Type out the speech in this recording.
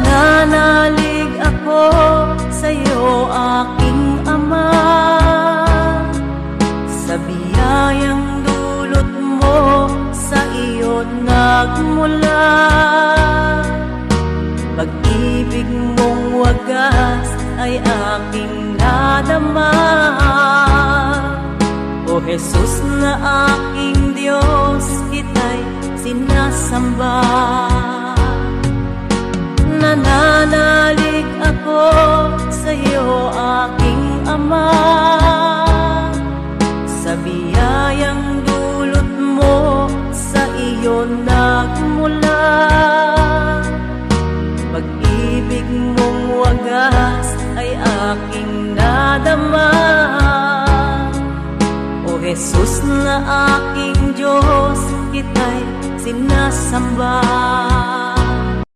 Nananalig ako sa'yo, aking Ama, sa biyayang dulot mo, sa iyo't nagmula. Pag-ibig mong wagas ay aking nadama. O Jesus na aking Diyos, kita'y sinasamba. Nananalig ako sa'yo, aking Ama, sa biyayang dulot mo, sa iyo nagmula. Pag-ibig mong wagas ay aking nadama. O Jesus na aking Diyos, kita'y sinasamba.